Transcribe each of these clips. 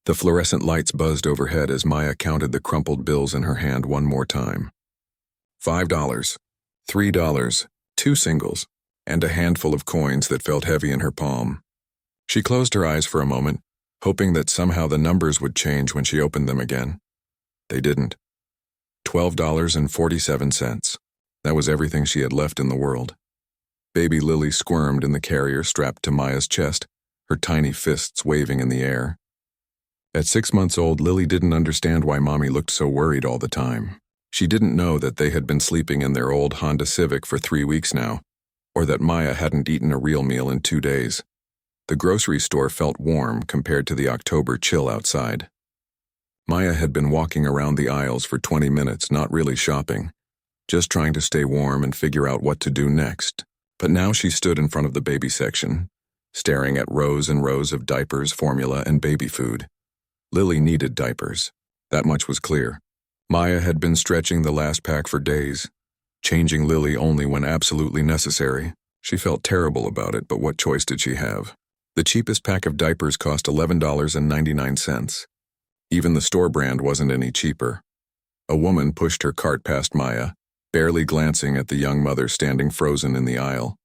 The fluorescent lights buzzed overhead as Maya counted the crumpled bills in her hand one more time. $5, $3, 2 singles, and a handful of coins that felt heavy in her palm. She closed her eyes for a moment, hoping that somehow the numbers would change when she opened them again. They didn't. $12.47. That was everything she had left in the world. Baby Lily squirmed in the carrier strapped to Maya's chest, her tiny fists waving in the air. At 6 months old, Lily didn't understand why Mommy looked so worried all the time. She didn't know that they had been sleeping in their old Honda Civic for 3 weeks now, or that Maya hadn't eaten a real meal in 2 days. The grocery store felt warm compared to the October chill outside. Maya had been walking around the aisles for 20 minutes, not really shopping, just trying to stay warm and figure out what to do next. But now she stood in front of the baby section, staring at rows and rows of diapers, formula, and baby food. Lily needed diapers. That much was clear. Maya had been stretching the last pack for days, changing Lily only when absolutely necessary. She felt terrible about it, but what choice did she have? The cheapest pack of diapers cost $11.99. Even the store brand wasn't any cheaper. A woman pushed her cart past Maya, barely glancing at the young mother standing frozen in the aisle.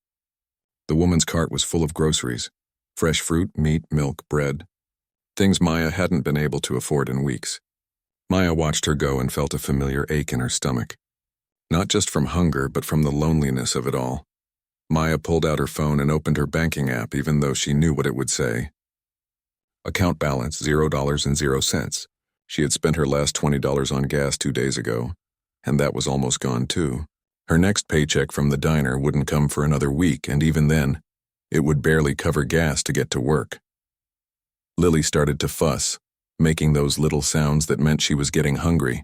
The woman's cart was full of groceries: fresh fruit, meat, milk, bread. Things Maya hadn't been able to afford in weeks. Maya watched her go and felt a familiar ache in her stomach. Not just from hunger, but from the loneliness of it all. Maya pulled out her phone and opened her banking app, even though she knew what it would say. Account balance, $0.00. She had spent her last $20 on gas 2 days ago, and that was almost gone too. Her next paycheck from the diner wouldn't come for another week, and even then, it would barely cover gas to get to work. Lily started to fuss, making those little sounds that meant she was getting hungry.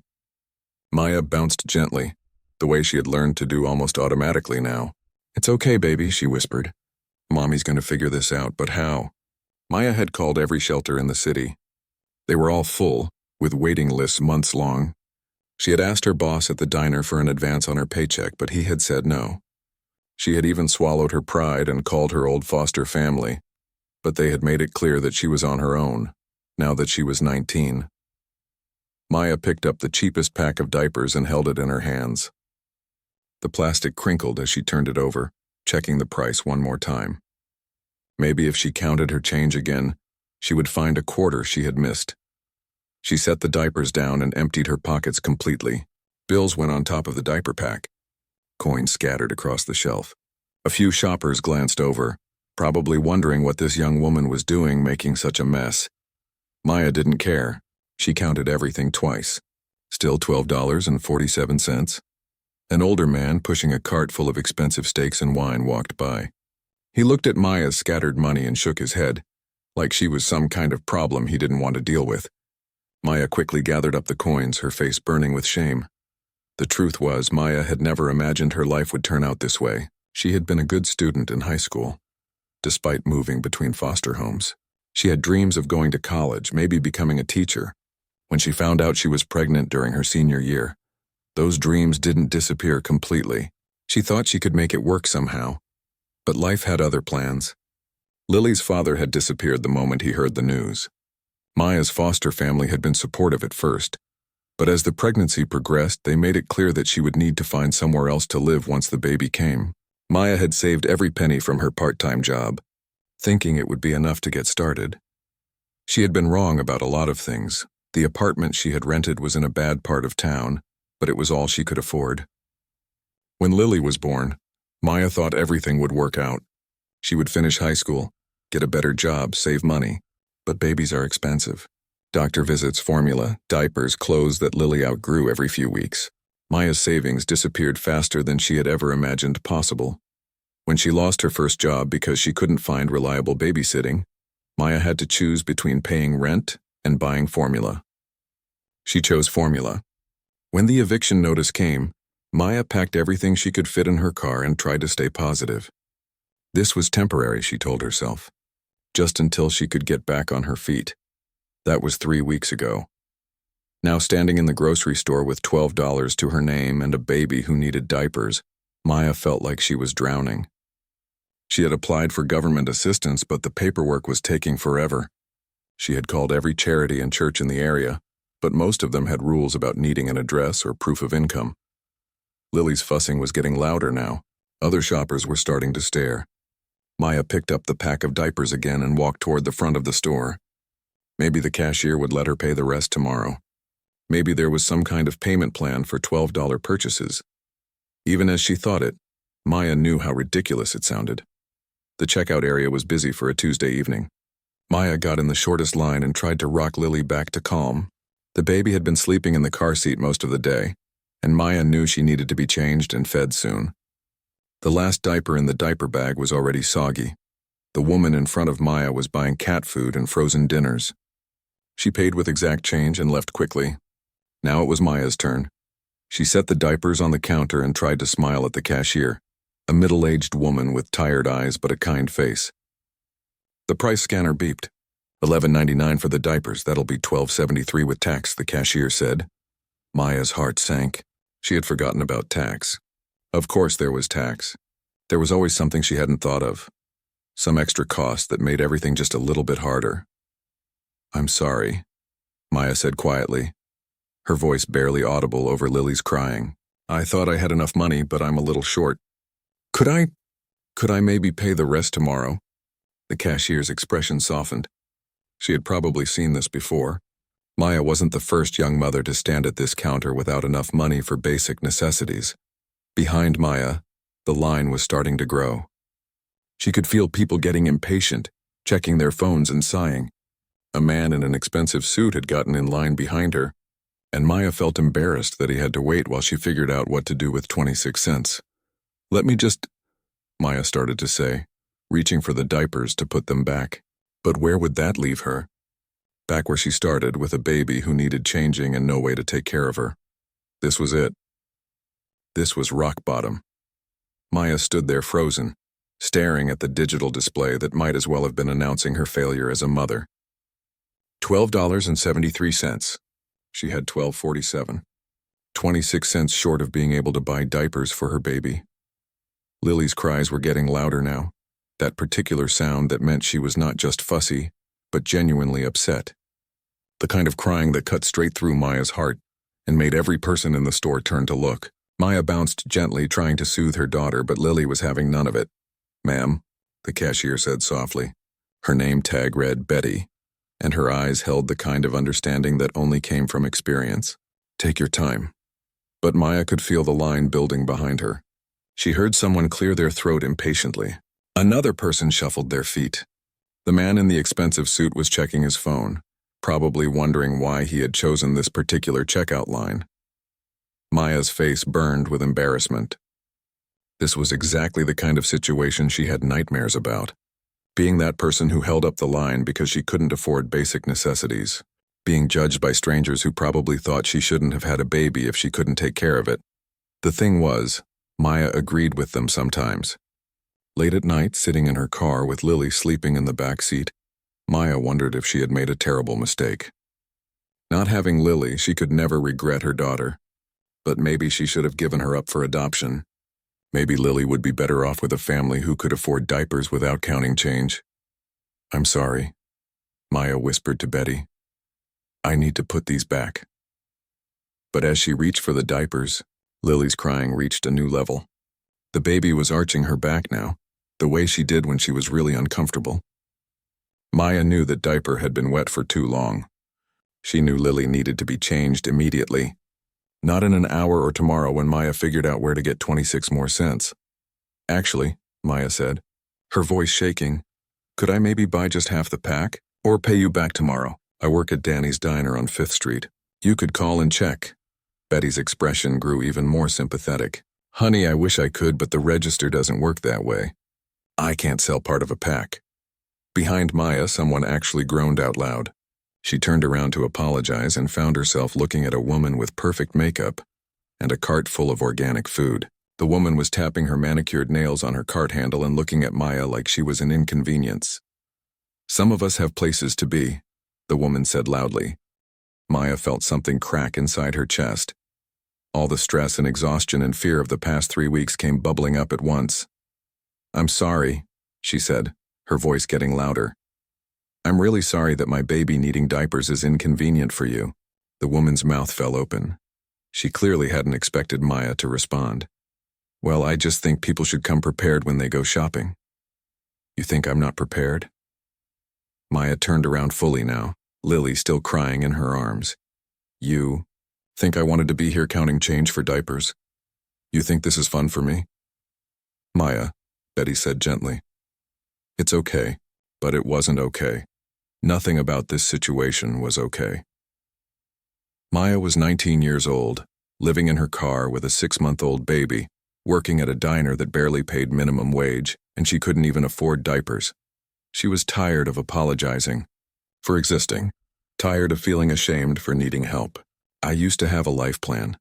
Maya bounced gently, the way she had learned to do almost automatically now. "It's okay, baby," she whispered. "Mommy's going to figure this out, but how?" Maya had called every shelter in the city. They were all full, with waiting lists months long. She had asked her boss at the diner for an advance on her paycheck, but he had said no. She had even swallowed her pride and called her old foster family, but they had made it clear that she was on her own, now that she was 19. Maya picked up the cheapest pack of diapers and held it in her hands. The plastic crinkled as she turned it over, checking the price one more time. Maybe if she counted her change again, she would find a quarter she had missed. She set the diapers down and emptied her pockets completely. Bills went on top of the diaper pack. Coins scattered across the shelf. A few shoppers glanced over, probably wondering what this young woman was doing making such a mess. Maya didn't care. She counted everything twice. Still $12.47. An older man pushing a cart full of expensive steaks and wine walked by. He looked at Maya's scattered money and shook his head, like she was some kind of problem he didn't want to deal with. Maya quickly gathered up the coins, her face burning with shame. The truth was, Maya had never imagined her life would turn out this way. She had been a good student in high school, despite moving between foster homes. She had dreams of going to college, maybe becoming a teacher. When she found out she was pregnant during her senior year, those dreams didn't disappear completely. She thought she could make it work somehow, but life had other plans. Lily's father had disappeared the moment he heard the news. Maya's foster family had been supportive at first, but as the pregnancy progressed, they made it clear that she would need to find somewhere else to live once the baby came. Maya had saved every penny from her part-time job, thinking it would be enough to get started. She had been wrong about a lot of things. The apartment she had rented was in a bad part of town, but it was all she could afford. When Lily was born, Maya thought everything would work out. She would finish high school, get a better job, save money. But babies are expensive. Doctor visits, formula, diapers, clothes that Lily outgrew every few weeks. Maya's savings disappeared faster than she had ever imagined possible. When she lost her first job because she couldn't find reliable babysitting, Maya had to choose between paying rent and buying formula. She chose formula. When the eviction notice came, Maya packed everything she could fit in her car and tried to stay positive. This was temporary, she told herself, just until she could get back on her feet. That was 3 weeks ago. Now standing in the grocery store with $12 to her name and a baby who needed diapers, Maya felt like she was drowning. She had applied for government assistance, but the paperwork was taking forever. She had called every charity and church in the area, but most of them had rules about needing an address or proof of income. Lily's fussing was getting louder now. Other shoppers were starting to stare. Maya picked up the pack of diapers again and walked toward the front of the store. Maybe the cashier would let her pay the rest tomorrow. Maybe there was some kind of payment plan for $12 purchases. Even as she thought it, Maya knew how ridiculous it sounded. The checkout area was busy for a Tuesday evening. Maya got in the shortest line and tried to rock Lily back to calm. The baby had been sleeping in the car seat most of the day, and Maya knew she needed to be changed and fed soon. The last diaper in the diaper bag was already soggy. The woman in front of Maya was buying cat food and frozen dinners. She paid with exact change and left quickly. Now it was Maya's turn. She set the diapers on the counter and tried to smile at the cashier, a middle-aged woman with tired eyes but a kind face. The price scanner beeped. $11.99 for the diapers, that'll be $12.73 with tax, the cashier said. Maya's heart sank. She had forgotten about tax. Of course there was tax. There was always something she hadn't thought of. Some extra cost that made everything just a little bit harder. "I'm sorry," Maya said quietly, her voice barely audible over Lily's crying. "I thought I had enough money, but I'm a little short. Could I maybe pay the rest tomorrow?" The cashier's expression softened. She had probably seen this before. Maya wasn't the first young mother to stand at this counter without enough money for basic necessities. Behind Maya, the line was starting to grow. She could feel people getting impatient, checking their phones and sighing. A man in an expensive suit had gotten in line behind her, and Maya felt embarrassed that he had to wait while she figured out what to do with 26 cents. "Let me just," Maya started to say, reaching for the diapers to put them back. But where would that leave her? Back where she started, with a baby who needed changing and no way to take care of her. This was it. This was rock bottom. Maya stood there frozen, staring at the digital display that might as well have been announcing her failure as a mother. $12.73. She had $12.47. 26 cents short of being able to buy diapers for her baby. Lily's cries were getting louder now, that particular sound that meant she was not just fussy, but genuinely upset. The kind of crying that cut straight through Maya's heart and made every person in the store turn to look. Maya bounced gently, trying to soothe her daughter, but Lily was having none of it. "Ma'am," the cashier said softly. Her name tag read Betty, and her eyes held the kind of understanding that only came from experience. "Take your time." But Maya could feel the line building behind her. She heard someone clear their throat impatiently. Another person shuffled their feet. The man in the expensive suit was checking his phone, probably wondering why he had chosen this particular checkout line. Maya's face burned with embarrassment. This was exactly the kind of situation she had nightmares about. Being that person who held up the line because she couldn't afford basic necessities. Being judged by strangers who probably thought she shouldn't have had a baby if she couldn't take care of it. The thing was, Maya agreed with them sometimes. Late at night, sitting in her car with Lily sleeping in the back seat, Maya wondered if she had made a terrible mistake. Not having Lily, she could never regret her daughter. But maybe she should have given her up for adoption. Maybe Lily would be better off with a family who could afford diapers without counting change. "I'm sorry," Maya whispered to Betty. "I need to put these back." But as she reached for the diapers, Lily's crying reached a new level. The baby was arching her back now, the way she did when she was really uncomfortable. Maya knew that diaper had been wet for too long. She knew Lily needed to be changed immediately. Not in an hour or tomorrow when Maya figured out where to get 26 more cents. "Actually," Maya said, her voice shaking, "could I maybe buy just half the pack? Or pay you back tomorrow? I work at Danny's Diner on 5th Street. You could call and check." Betty's expression grew even more sympathetic. "Honey, I wish I could, but the register doesn't work that way. I can't sell part of a pack." Behind Maya, someone actually groaned out loud. She turned around to apologize and found herself looking at a woman with perfect makeup and a cart full of organic food. The woman was tapping her manicured nails on her cart handle and looking at Maya like she was an inconvenience. "Some of us have places to be," the woman said loudly. Maya felt something crack inside her chest. All the stress and exhaustion and fear of the past 3 weeks came bubbling up at once. "I'm sorry," she said, her voice getting louder. I'm really sorry that my baby needing diapers is inconvenient for you. The woman's mouth fell open. She clearly hadn't expected Maya to respond. Well, I just think people should come prepared when they go shopping. You think I'm not prepared? Maya turned around fully now, Lily still crying in her arms. You think I wanted to be here counting change for diapers? You think this is fun for me? Maya, Betty said gently. It's okay, but it wasn't okay. Nothing about this situation was okay. Maya was 19 years old, living in her car with a 6-month-old baby, working at a diner that barely paid minimum wage, and she couldn't even afford diapers. She was tired of apologizing for existing, tired of feeling ashamed for needing help. I used to have a life plan,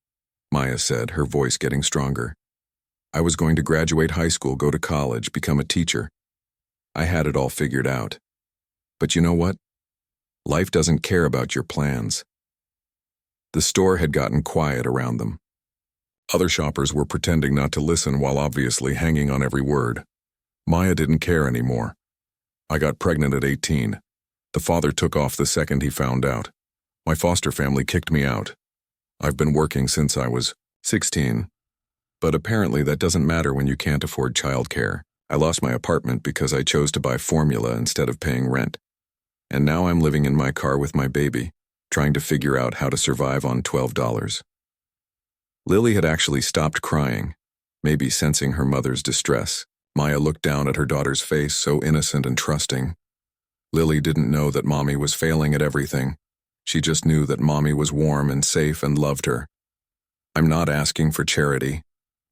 Maya said, her voice getting stronger. I was going to graduate high school, go to college, become a teacher. I had it all figured out. But you know what? Life doesn't care about your plans. The store had gotten quiet around them. Other shoppers were pretending not to listen while obviously hanging on every word. Maya didn't care anymore. I got pregnant at 18. The father took off the second he found out. My foster family kicked me out. I've been working since I was 16. But apparently that doesn't matter when you can't afford childcare. I lost my apartment because I chose to buy formula instead of paying rent. And now I'm living in my car with my baby, trying to figure out how to survive on $12. Lily had actually stopped crying, maybe sensing her mother's distress. Maya looked down at her daughter's face, so innocent and trusting. Lily didn't know that Mommy was failing at everything. She just knew that Mommy was warm and safe and loved her. I'm not asking for charity,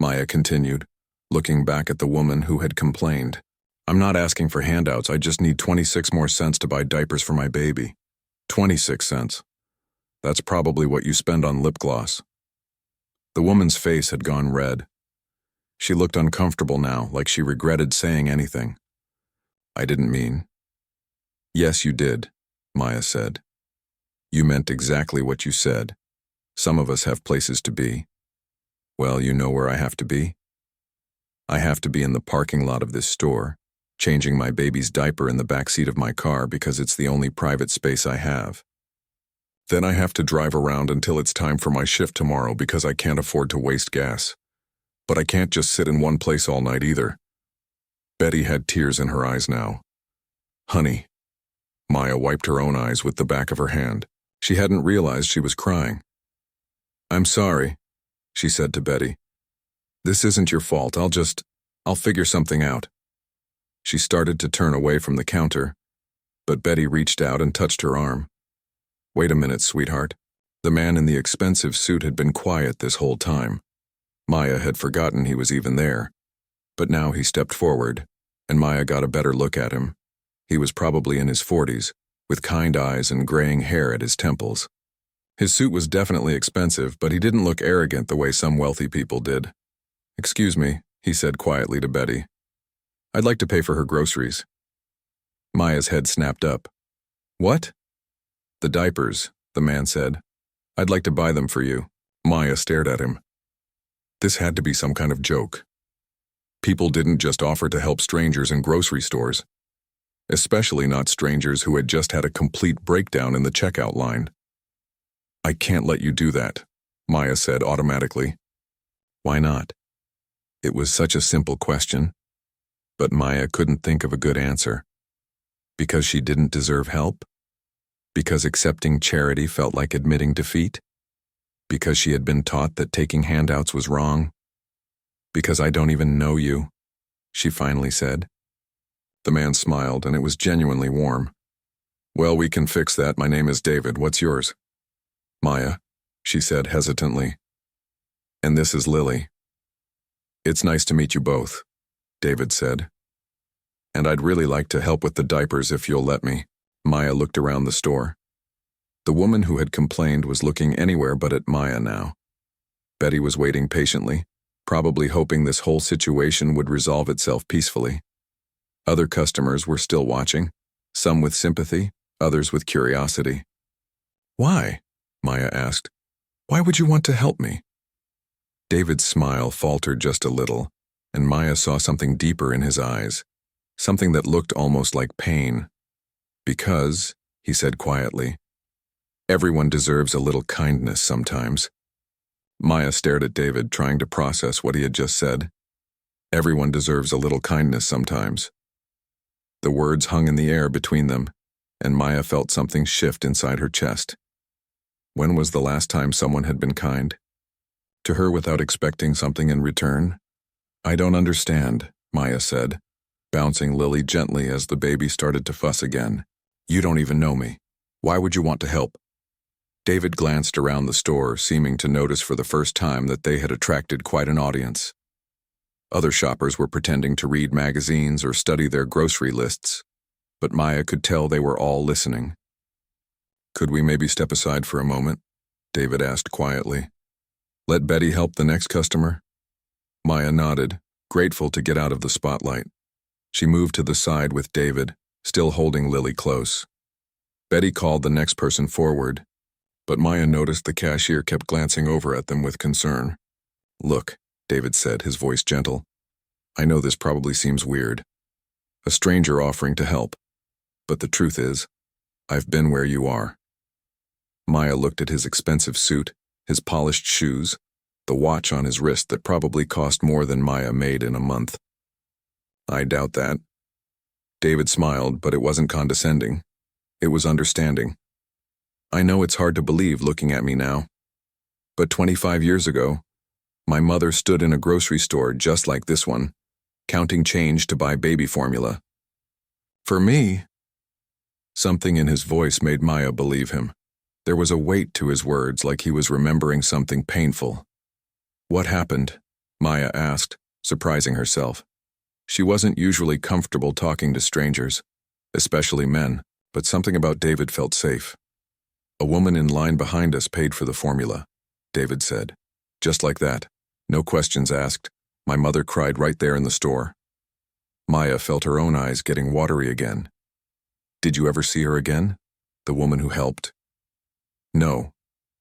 Maya continued, looking back at the woman who had complained. I'm not asking for handouts, I just need 26 more cents to buy diapers for my baby. 26 cents. That's probably what you spend on lip gloss. The woman's face had gone red. She looked uncomfortable now, like she regretted saying anything. I didn't mean. Yes, you did, Maya said. You meant exactly what you said. Some of us have places to be. Well, you know where I have to be? I have to be in the parking lot of this store, changing my baby's diaper in the backseat of my car because it's the only private space I have. Then I have to drive around until it's time for my shift tomorrow because I can't afford to waste gas. But I can't just sit in one place all night either. Betty had tears in her eyes now. Honey. Maya wiped her own eyes with the back of her hand. She hadn't realized she was crying. I'm sorry, she said to Betty. This isn't your fault, I'll figure something out. She started to turn away from the counter, but Betty reached out and touched her arm. Wait a minute, sweetheart. The man in the expensive suit had been quiet this whole time. Maya had forgotten he was even there. But now he stepped forward, and Maya got a better look at him. He was probably in his 40s, with kind eyes and graying hair at his temples. His suit was definitely expensive, but he didn't look arrogant the way some wealthy people did. Excuse me, he said quietly to Betty. I'd like to pay for her groceries. Maya's head snapped up. What? The diapers, the man said. I'd like to buy them for you. Maya stared at him. This had to be some kind of joke. People didn't just offer to help strangers in grocery stores, especially not strangers who had just had a complete breakdown in the checkout line. I can't let you do that, Maya said automatically. Why not? It was such a simple question, but Maya couldn't think of a good answer. Because she didn't deserve help? Because accepting charity felt like admitting defeat? Because she had been taught that taking handouts was wrong? Because I don't even know you, she finally said. The man smiled, and it was genuinely warm. Well, we can fix that. My name is David. What's yours? Maya, she said hesitantly. And this is Lily. It's nice to meet you both, David said. And I'd really like to help with the diapers if you'll let me. Maya looked around the store. The woman who had complained was looking anywhere but at Maya now. Betty was waiting patiently, probably hoping this whole situation would resolve itself peacefully. Other customers were still watching, some with sympathy, others with curiosity. Why? Maya asked. Why would you want to help me? David's smile faltered just a little, and Maya saw something deeper in his eyes, something that looked almost like pain. Because, he said quietly, everyone deserves a little kindness sometimes. Maya stared at David, trying to process what he had just said. Everyone deserves a little kindness sometimes. The words hung in the air between them, and Maya felt something shift inside her chest. When was the last time someone had been kind to her without expecting something in return? I don't understand, Maya said, bouncing Lily gently as the baby started to fuss again. You don't even know me. Why would you want to help? David glanced around the store, seeming to notice for the first time that they had attracted quite an audience. Other shoppers were pretending to read magazines or study their grocery lists, but Maya could tell they were all listening. Could we maybe step aside for a moment? David asked quietly. Let Betty help the next customer? Maya nodded, grateful to get out of the spotlight. She moved to the side with David, still holding Lily close. Betty called the next person forward, but Maya noticed the cashier kept glancing over at them with concern. Look, David said, his voice gentle. I know this probably seems weird. A stranger offering to help. But the truth is, I've been where you are. Maya looked at his expensive suit, his polished shoes, the watch on his wrist that probably cost more than Maya made in a month. I doubt that. David smiled, but it wasn't condescending. It was understanding. I know it's hard to believe looking at me now. But 25 years ago, my mother stood in a grocery store just like this one, counting change to buy baby formula. For me, something in his voice made Maya believe him. There was a weight to his words, like he was remembering something painful. What happened? Maya asked, surprising herself. She wasn't usually comfortable talking to strangers, especially men, but something about David felt safe. A woman in line behind us paid for the formula, David said. Just like that, no questions asked. My mother cried right there in the store. Maya felt her own eyes getting watery again. Did you ever see her again? The woman who helped? No,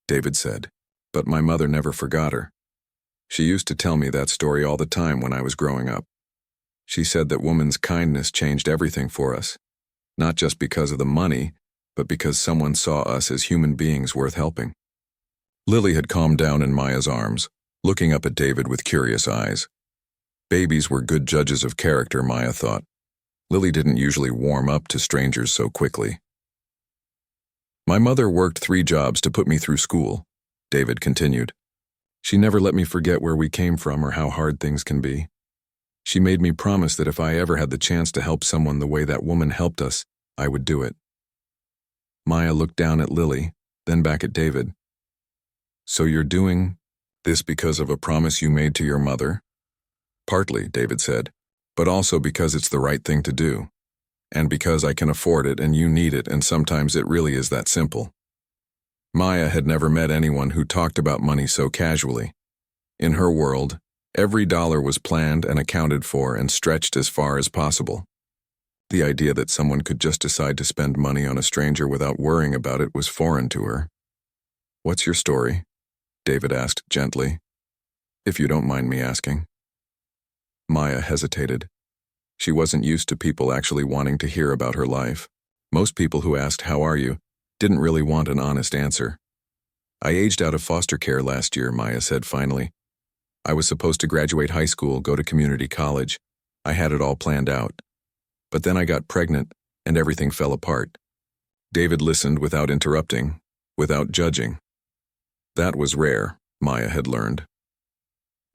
David said, but my mother never forgot her. She used to tell me that story all the time when I was growing up. She said that woman's kindness changed everything for us, not just because of the money, but because someone saw us as human beings worth helping. Lily had calmed down in Maya's arms, looking up at David with curious eyes. Babies were good judges of character, Maya thought. Lily didn't usually warm up to strangers so quickly. My mother worked 3 jobs to put me through school, David continued. She never let me forget where we came from or how hard things can be. She made me promise that if I ever had the chance to help someone the way that woman helped us, I would do it. Maya looked down at Lily, then back at David. So you're doing this because of a promise you made to your mother? Partly, David said, but also because it's the right thing to do. And because I can afford it and you need it, and sometimes it really is that simple. Maya had never met anyone who talked about money so casually. In her world, every dollar was planned and accounted for and stretched as far as possible. The idea that someone could just decide to spend money on a stranger without worrying about it was foreign to her. What's your story? David asked gently. If you don't mind me asking. Maya hesitated. She wasn't used to people actually wanting to hear about her life. Most people who asked, "How are you?" didn't really want an honest answer. I aged out of foster care last year, Maya said finally. I was supposed to graduate high school, go to community college. I had it all planned out. But then I got pregnant, and everything fell apart. David listened without interrupting, without judging. That was rare, Maya had learned.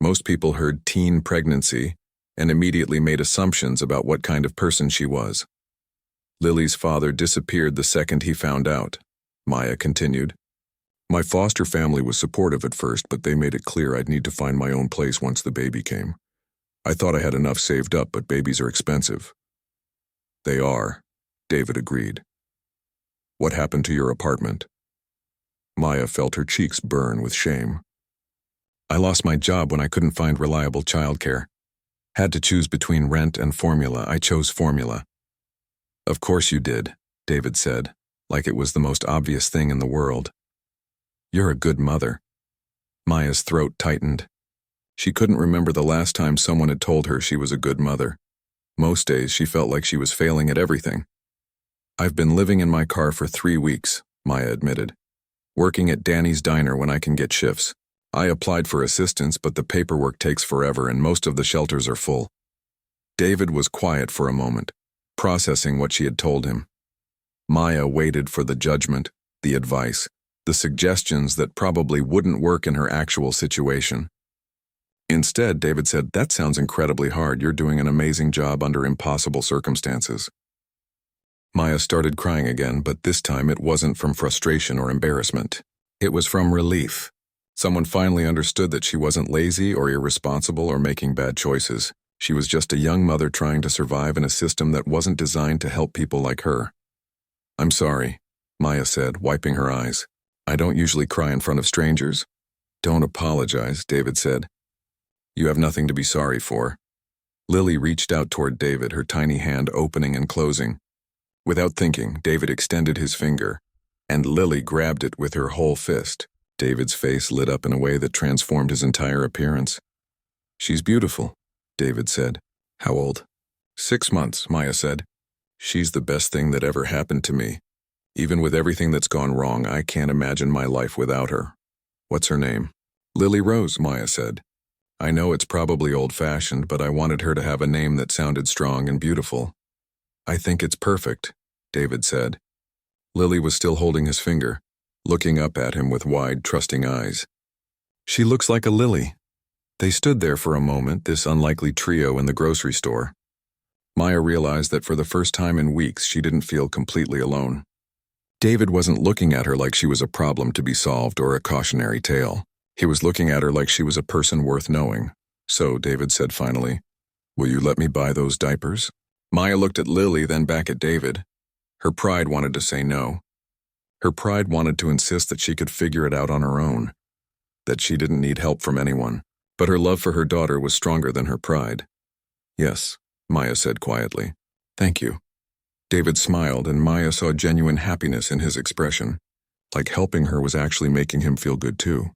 Most people heard teen pregnancy and immediately made assumptions about what kind of person she was. Lily's father disappeared the second he found out, Maya continued. My foster family was supportive at first, but they made it clear I'd need to find my own place once the baby came. I thought I had enough saved up, but babies are expensive. They are, David agreed. What happened to your apartment? Maya felt her cheeks burn with shame. I lost my job when I couldn't find reliable childcare. Had to choose between rent and formula. I chose formula. Of course you did, David said, like it was the most obvious thing in the world. You're a good mother. Maya's throat tightened. She couldn't remember the last time someone had told her she was a good mother. Most days she felt like she was failing at everything. I've been living in my car for 3 weeks, Maya admitted. Working at Danny's diner when I can get shifts. I applied for assistance, but the paperwork takes forever and most of the shelters are full. David was quiet for a moment, processing what she had told him. Maya waited for the judgment, the advice, the suggestions that probably wouldn't work in her actual situation. Instead, David said, "That sounds incredibly hard. You're doing an amazing job under impossible circumstances." Maya started crying again, but this time it wasn't from frustration or embarrassment. It was from relief. Someone finally understood that she wasn't lazy or irresponsible or making bad choices. She was just a young mother trying to survive in a system that wasn't designed to help people like her. "I'm sorry," Maya said, wiping her eyes. "I don't usually cry in front of strangers." "Don't apologize," David said. "You have nothing to be sorry for." Lily reached out toward David, her tiny hand opening and closing. Without thinking, David extended his finger, and Lily grabbed it with her whole fist. David's face lit up in a way that transformed his entire appearance. "She's beautiful," David said. "How old?" 6 months, Maya said. "She's the best thing that ever happened to me. Even with everything that's gone wrong, I can't imagine my life without her." "What's her name?" "Lily Rose," Maya said. "I know it's probably old-fashioned, but I wanted her to have a name that sounded strong and beautiful." "I think it's perfect," David said. Lily was still holding his finger, looking up at him with wide, trusting eyes. "She looks like a lily." They stood there for a moment, this unlikely trio in the grocery store. Maya realized that for the first time in weeks she didn't feel completely alone. David wasn't looking at her like she was a problem to be solved or a cautionary tale. He was looking at her like she was a person worth knowing. "So," David said finally, "will you let me buy those diapers?" Maya looked at Lily, then back at David. Her pride wanted to say no. Her pride wanted to insist that she could figure it out on her own, that she didn't need help from anyone. But her love for her daughter was stronger than her pride. "Yes," Maya said quietly. "Thank you." David smiled, and Maya saw genuine happiness in his expression, like helping her was actually making him feel good too.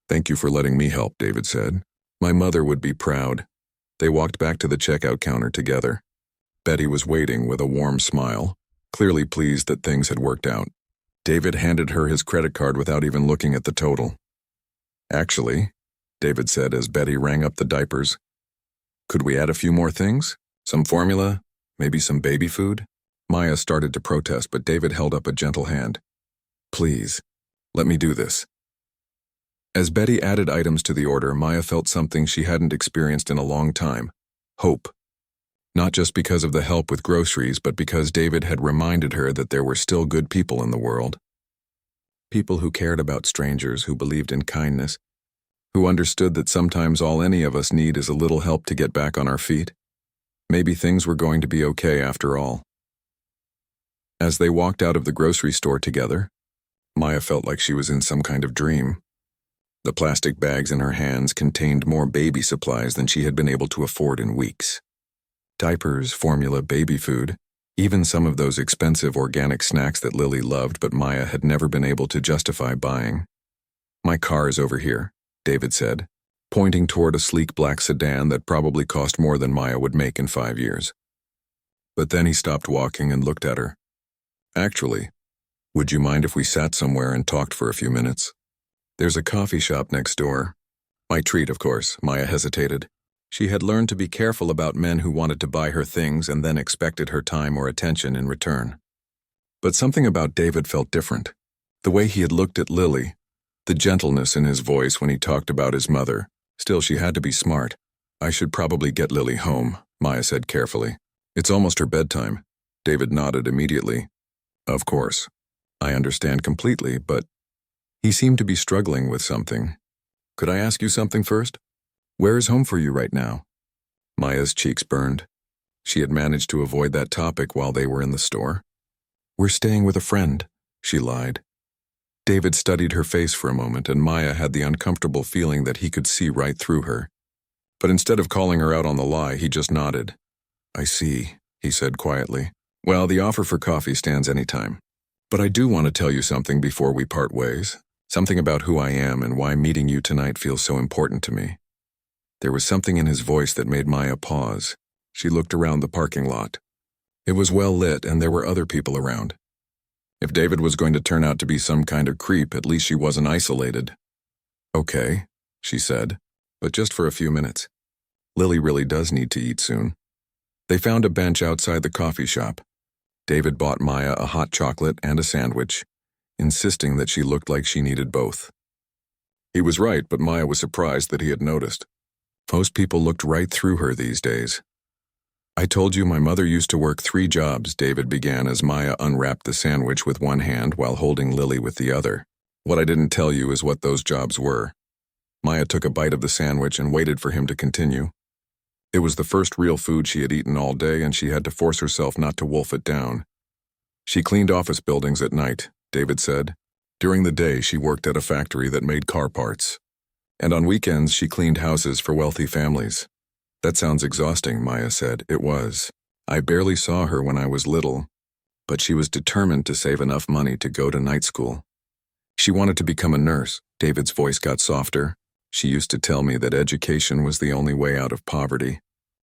"Thank you for letting me help," David said. "My mother would be proud." They walked back to the checkout counter together. Betty was waiting with a warm smile, clearly pleased that things had worked out. David handed her his credit card without even looking at the total. "Actually," David said as Betty rang up the diapers, "could we add a few more things? Some formula? Maybe some baby food?" Maya started to protest, but David held up a gentle hand. "Please, let me do this." As Betty added items to the order, Maya felt something she hadn't experienced in a long time: hope. Not just because of the help with groceries, but because David had reminded her that there were still good people in the world. People who cared about strangers, who believed in kindness, who understood that sometimes all any of us need is a little help to get back on our feet. Maybe things were going to be okay after all. As they walked out of the grocery store together, Maya felt like she was in some kind of dream. The plastic bags in her hands contained more baby supplies than she had been able to afford in weeks. Diapers, formula, baby food, even some of those expensive organic snacks that Lily loved but Maya had never been able to justify buying. "My car is over here," David said, pointing toward a sleek black sedan that probably cost more than Maya would make in 5 years. But then he stopped walking and looked at her. "Actually, would you mind if we sat somewhere and talked for a few minutes? There's a coffee shop next door." "My treat, of course," Maya hesitated. She had learned to be careful about men who wanted to buy her things and then expected her time or attention in return. But something about David felt different. The way he had looked at Lily, the gentleness in his voice when he talked about his mother. Still, she had to be smart. "I should probably get Lily home," Maya said carefully. "It's almost her bedtime." David nodded immediately. "Of course. I understand completely, but..." He seemed to be struggling with something. "Could I ask you something first? Where is home for you right now?" Maya's cheeks burned. She had managed to avoid that topic while they were in the store. "We're staying with a friend," she lied. David studied her face for a moment, and Maya had the uncomfortable feeling that he could see right through her. But instead of calling her out on the lie, he just nodded. "I see," he said quietly. "Well, the offer for coffee stands anytime. But I do want to tell you something before we part ways. Something about who I am and why meeting you tonight feels so important to me." There was something in his voice that made Maya pause. She looked around the parking lot. It was well lit and there were other people around. If David was going to turn out to be some kind of creep, at least she wasn't isolated. Okay, she said, but just for a few minutes. Lily really does need to eat soon. They found a bench outside the coffee shop. David bought Maya a hot chocolate and a sandwich, insisting that she looked like she needed both. He was right, but Maya was surprised that he had noticed. Most people looked right through her these days. I told you my mother used to work 3 jobs, David began as Maya unwrapped the sandwich with one hand while holding Lily with the other. What I didn't tell you is what those jobs were. Maya took a bite of the sandwich and waited for him to continue. It was the first real food she had eaten all day, and she had to force herself not to wolf it down. She cleaned office buildings at night, David said. During the day, she worked at a factory that made car parts. And on weekends, she cleaned houses for wealthy families. That sounds exhausting, Maya said. It was. I barely saw her when I was little, but she was determined to save enough money to go to night school. She wanted to become a nurse. David's voice got softer. She used to tell me that education was the only way out of poverty,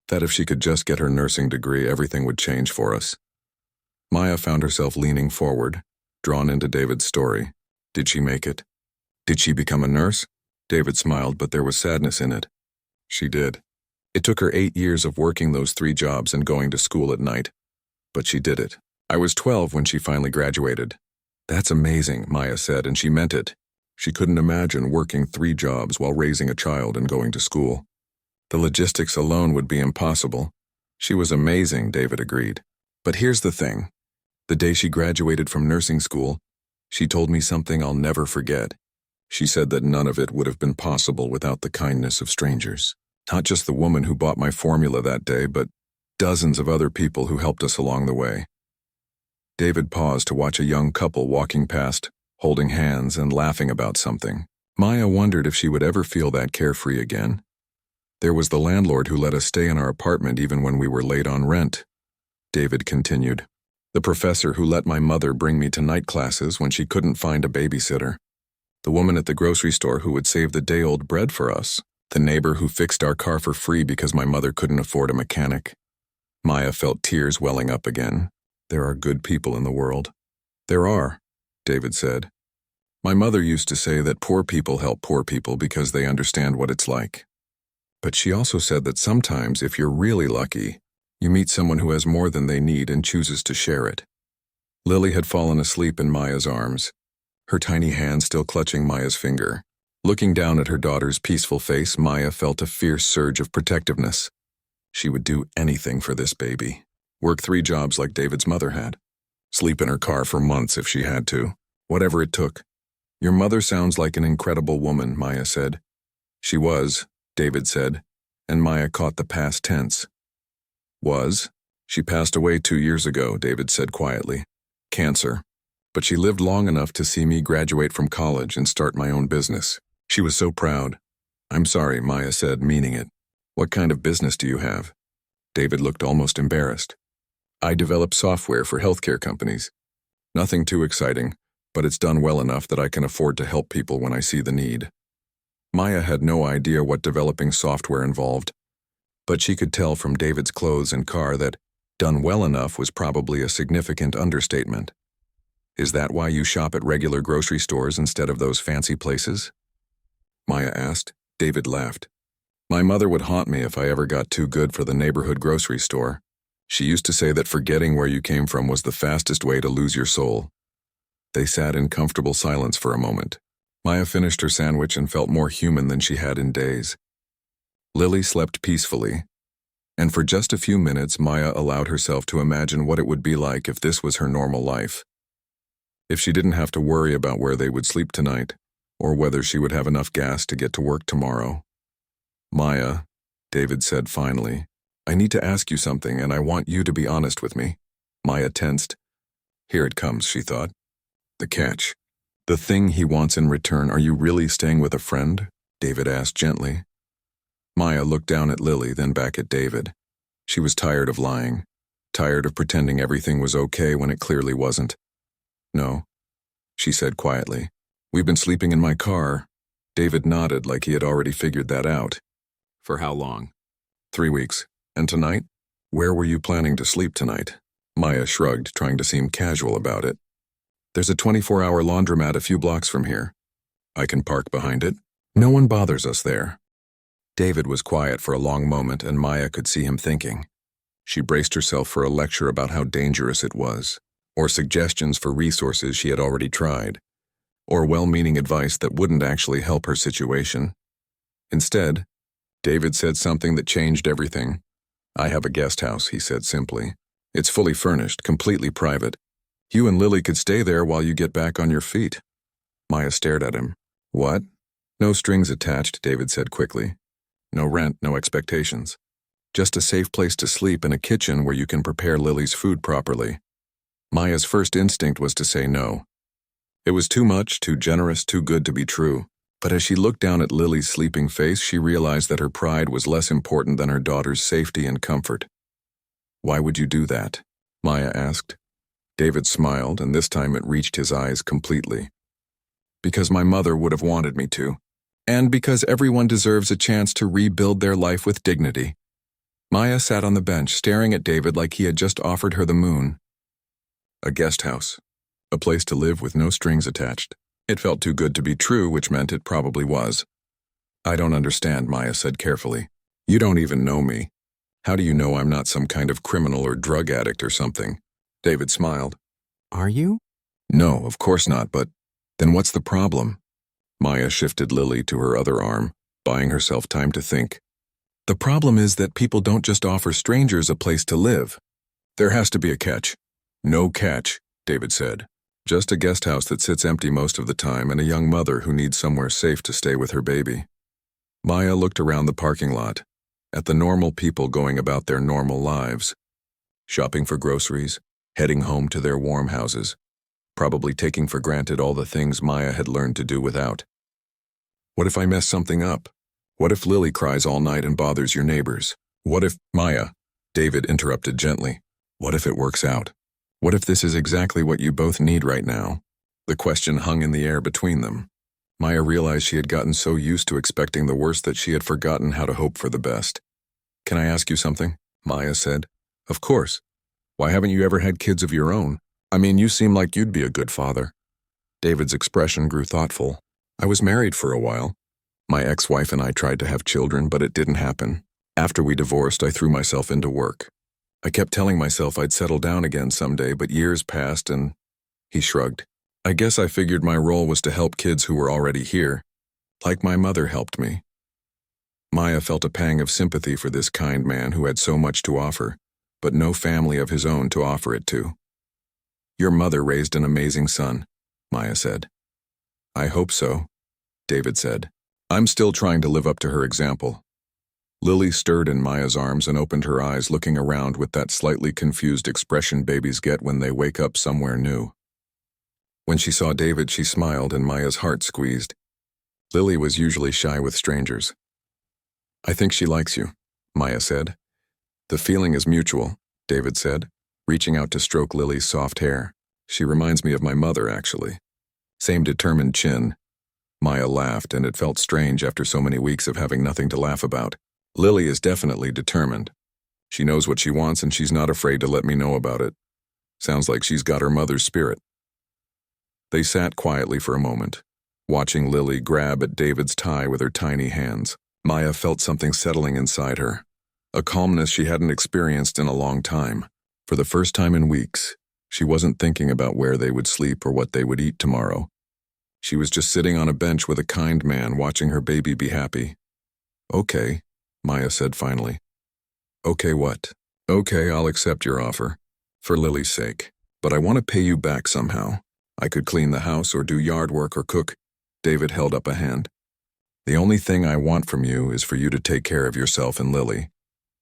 that if she could just get her nursing degree, everything would change for us. Maya found herself leaning forward, drawn into David's story. Did she make it? Did she become a nurse? David smiled, but there was sadness in it. She did. It took her 8 years of working those 3 jobs and going to school at night. But she did it. I was 12 when she finally graduated. That's amazing, Maya said, and she meant it. She couldn't imagine working 3 jobs while raising a child and going to school. The logistics alone would be impossible. She was amazing, David agreed. But here's the thing. The day she graduated from nursing school, she told me something I'll never forget. She said that none of it would have been possible without the kindness of strangers. Not just the woman who bought my formula that day, but dozens of other people who helped us along the way. David paused to watch a young couple walking past, holding hands and laughing about something. Maya wondered if she would ever feel that carefree again. There was the landlord who let us stay in our apartment even when we were late on rent. David continued. The professor who let my mother bring me to night classes when she couldn't find a babysitter. The woman at the grocery store who would save the day-old bread for us. The neighbor who fixed our car for free because my mother couldn't afford a mechanic. Maya felt tears welling up again. There are good people in the world. There are, David said. My mother used to say that poor people help poor people because they understand what it's like. But she also said that sometimes, if you're really lucky, you meet someone who has more than they need and chooses to share it. Lily had fallen asleep in Maya's arms, her tiny hand still clutching Maya's finger. Looking down at her daughter's peaceful face, Maya felt a fierce surge of protectiveness. She would do anything for this baby. Work 3 jobs like David's mother had. Sleep in her car for months if she had to. Whatever it took. Your mother sounds like an incredible woman, Maya said. She was, David said, and Maya caught the past tense. Was. She passed away 2 years ago, David said quietly. Cancer. But she lived long enough to see me graduate from college and start my own business. She was so proud. I'm sorry, Maya said, meaning it. What kind of business do you have? David looked almost embarrassed. I develop software for healthcare companies. Nothing too exciting, but it's done well enough that I can afford to help people when I see the need. Maya had no idea what developing software involved, but she could tell from David's clothes and car that done well enough was probably a significant understatement. Is that why you shop at regular grocery stores instead of those fancy places? Maya asked. David laughed. My mother would haunt me if I ever got too good for the neighborhood grocery store. She used to say that forgetting where you came from was the fastest way to lose your soul. They sat in comfortable silence for a moment. Maya finished her sandwich and felt more human than she had in days. Lily slept peacefully, and for just a few minutes Maya allowed herself to imagine what it would be like if this was her normal life. If she didn't have to worry about where they would sleep tonight, or whether she would have enough gas to get to work tomorrow. Maya, David said finally, I need to ask you something and I want you to be honest with me. Maya tensed. Here it comes, she thought. The catch. The thing he wants in return. Are you really staying with a friend? David asked gently. Maya looked down at Lily, then back at David. She was tired of lying, tired of pretending everything was okay when it clearly wasn't. No, she said quietly. We've been sleeping in my car. David nodded like he had already figured that out. For how long? 3 weeks. And tonight? Where were you planning to sleep tonight? Maya shrugged, trying to seem casual about it. There's a 24-hour laundromat a few blocks from here. I can park behind it. No one bothers us there. David was quiet for a long moment, and Maya could see him thinking. She braced herself for a lecture about how dangerous it was, or suggestions for resources she had already tried, or well-meaning advice that wouldn't actually help her situation. Instead, David said something that changed everything. I have a guest house, he said simply. It's fully furnished, completely private. You and Lily could stay there while you get back on your feet. Maya stared at him. What? No strings attached, David said quickly. No rent, no expectations. Just a safe place to sleep and a kitchen where you can prepare Lily's food properly. Maya's first instinct was to say no. It was too much, too generous, too good to be true. But as she looked down at Lily's sleeping face, she realized that her pride was less important than her daughter's safety and comfort. Why would you do that? Maya asked. David smiled, and this time it reached his eyes completely. Because my mother would have wanted me to. And because everyone deserves a chance to rebuild their life with dignity. Maya sat on the bench, staring at David like he had just offered her the moon. A guest house. A place to live with no strings attached. It felt too good to be true, which meant it probably was. I don't understand, Maya said carefully. You don't even know me. How do you know I'm not some kind of criminal or drug addict or something? David smiled. Are you? No, of course not, but then what's the problem? Maya shifted Lily to her other arm, buying herself time to think. The problem is that people don't just offer strangers a place to live. There has to be a catch. No catch, David said. Just a guest house that sits empty most of the time and a young mother who needs somewhere safe to stay with her baby. Maya looked around the parking lot, at the normal people going about their normal lives. Shopping for groceries, heading home to their warm houses, probably taking for granted all the things Maya had learned to do without. What if I mess something up? What if Lily cries all night and bothers your neighbors? What if, Maya, David interrupted gently, what if it works out? What if this is exactly what you both need right now? The question hung in the air between them. Maya realized she had gotten so used to expecting the worst that she had forgotten how to hope for the best. Can I ask you something? Maya said. Of course. Why haven't you ever had kids of your own? I mean, you seem like you'd be a good father. David's expression grew thoughtful. I was married for a while. My ex-wife and I tried to have children, but it didn't happen. After we divorced, I threw myself into work. I kept telling myself I'd settle down again someday, but years passed and... He shrugged. I guess I figured my role was to help kids who were already here, like my mother helped me. Maya felt a pang of sympathy for this kind man who had so much to offer, but no family of his own to offer it to. Your mother raised an amazing son, Maya said. I hope so, David said. I'm still trying to live up to her example. Lily stirred in Maya's arms and opened her eyes, looking around with that slightly confused expression babies get when they wake up somewhere new. When she saw David, she smiled and Maya's heart squeezed. Lily was usually shy with strangers. I think she likes you, Maya said. The feeling is mutual, David said, reaching out to stroke Lily's soft hair. She reminds me of my mother, actually. Same determined chin. Maya laughed, and it felt strange after so many weeks of having nothing to laugh about. Lily is definitely determined. She knows what she wants and she's not afraid to let me know about it. Sounds like she's got her mother's spirit. They sat quietly for a moment, watching Lily grab at David's tie with her tiny hands. Maya felt something settling inside her, a calmness she hadn't experienced in a long time. For the first time in weeks, she wasn't thinking about where they would sleep or what they would eat tomorrow. She was just sitting on a bench with a kind man watching her baby be happy. Okay, Maya said finally. Okay, what? Okay, I'll accept your offer, for Lily's sake, but I want to pay you back somehow. I could clean the house or do yard work or cook. David held up a hand. The only thing I want from you is for you to take care of yourself and Lily.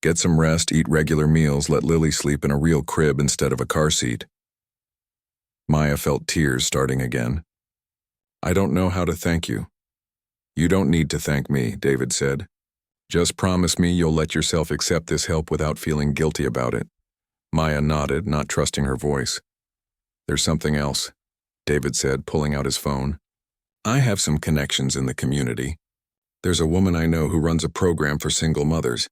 Get some rest, eat regular meals, let Lily sleep in a real crib instead of a car seat. Maya felt tears starting again. I don't know how to thank you. You don't need to thank me, David said. Just promise me you'll let yourself accept this help without feeling guilty about it. Maya nodded, not trusting her voice. There's something else, David said, pulling out his phone. I have some connections in the community. There's a woman I know who runs a program for single mothers.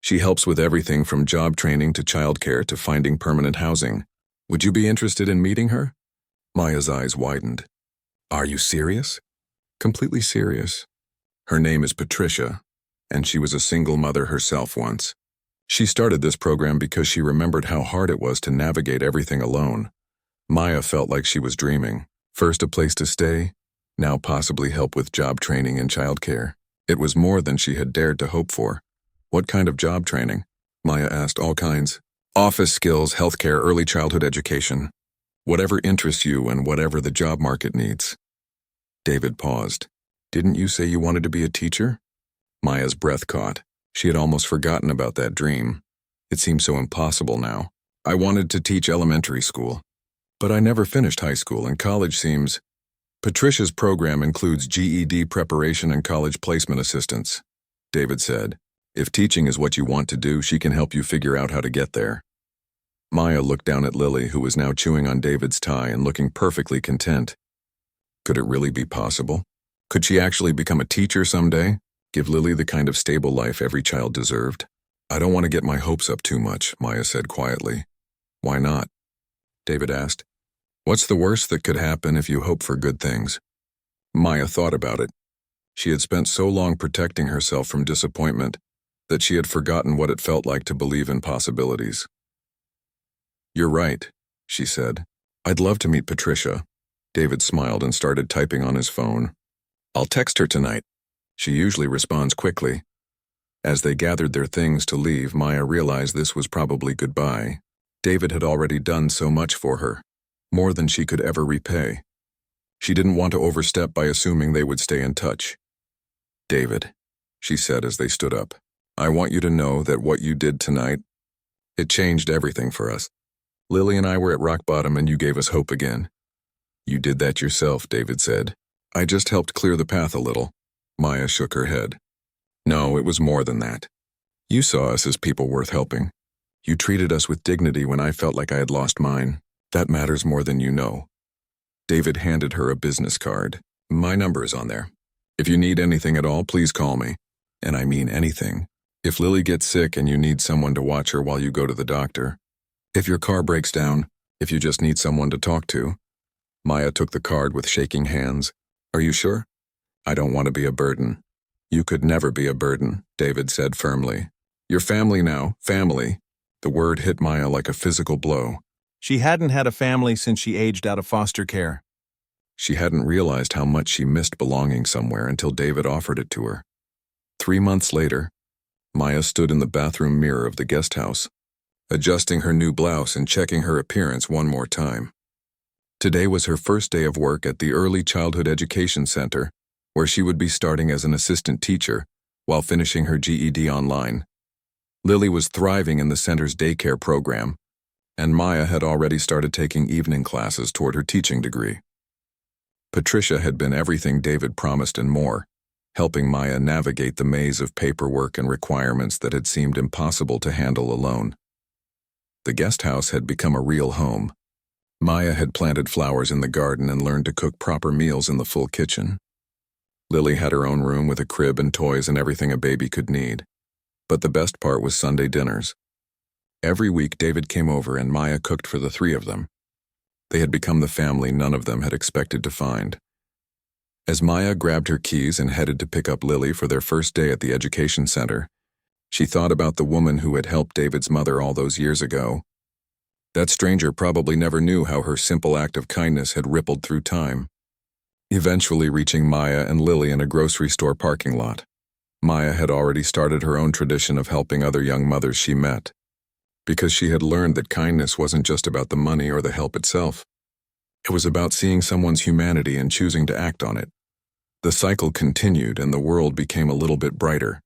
She helps with everything from job training to childcare to finding permanent housing. Would you be interested in meeting her? Maya's eyes widened. Are you serious? Completely serious. Her name is Patricia, and she was a single mother herself once. She started this program because she remembered how hard it was to navigate everything alone. Maya felt like she was dreaming. First a place to stay, now possibly help with job training and childcare. It was more than she had dared to hope for. What kind of job training? Maya asked. All kinds. Office skills, healthcare, early childhood education. Whatever interests you and whatever the job market needs. David paused. Didn't you say you wanted to be a teacher? Maya's breath caught. She had almost forgotten about that dream. It seemed so impossible now. I wanted to teach elementary school. But I never finished high school, and college seems... Patricia's program includes GED preparation and college placement assistance, David said. If teaching is what you want to do, she can help you figure out how to get there. Maya looked down at Lily, who was now chewing on David's tie and looking perfectly content. Could it really be possible? Could she actually become a teacher someday? Give Lily the kind of stable life every child deserved? I don't want to get my hopes up too much, Maya said quietly. Why not? David asked. What's the worst that could happen if you hope for good things? Maya thought about it. She had spent so long protecting herself from disappointment that she had forgotten what it felt like to believe in possibilities. You're right, she said. I'd love to meet Patricia. David smiled and started typing on his phone. I'll text her tonight. She usually responds quickly. As they gathered their things to leave, Maya realized this was probably goodbye. David had already done so much for her, more than she could ever repay. She didn't want to overstep by assuming they would stay in touch. David, she said as they stood up, I want you to know that what you did tonight, it changed everything for us. Lily and I were at rock bottom and you gave us hope again. You did that yourself, David said. I just helped clear the path a little. Maya shook her head. No, it was more than that. You saw us as people worth helping. You treated us with dignity when I felt like I had lost mine. That matters more than you know. David handed her a business card. My number is on there. If you need anything at all, please call me. And I mean anything. If Lily gets sick and you need someone to watch her while you go to the doctor. If your car breaks down. If you just need someone to talk to. Maya took the card with shaking hands. Are you sure? I don't want to be a burden. You could never be a burden, David said firmly. You're family now, family. The word hit Maya like a physical blow. She hadn't had a family since she aged out of foster care. She hadn't realized how much she missed belonging somewhere until David offered it to her. 3 months later, Maya stood in the bathroom mirror of the guest house, adjusting her new blouse and checking her appearance one more time. Today was her first day of work at the Early Childhood Education Center, where she would be starting as an assistant teacher while finishing her GED online. Lily was thriving in the center's daycare program, and Maya had already started taking evening classes toward her teaching degree. Patricia had been everything David promised and more, helping Maya navigate the maze of paperwork and requirements that had seemed impossible to handle alone. The guest house had become a real home. Maya had planted flowers in the garden and learned to cook proper meals in the full kitchen. Lily had her own room with a crib and toys and everything a baby could need. But the best part was Sunday dinners. Every week David came over and Maya cooked for the 3 of them. They had become the family none of them had expected to find. As Maya grabbed her keys and headed to pick up Lily for their first day at the education center, she thought about the woman who had helped David's mother all those years ago. That stranger probably never knew how her simple act of kindness had rippled through time. Eventually reaching Maya and Lily in a grocery store parking lot, Maya had already started her own tradition of helping other young mothers she met, because she had learned that kindness wasn't just about the money or the help itself. It was about seeing someone's humanity and choosing to act on it. The cycle continued and the world became a little bit brighter.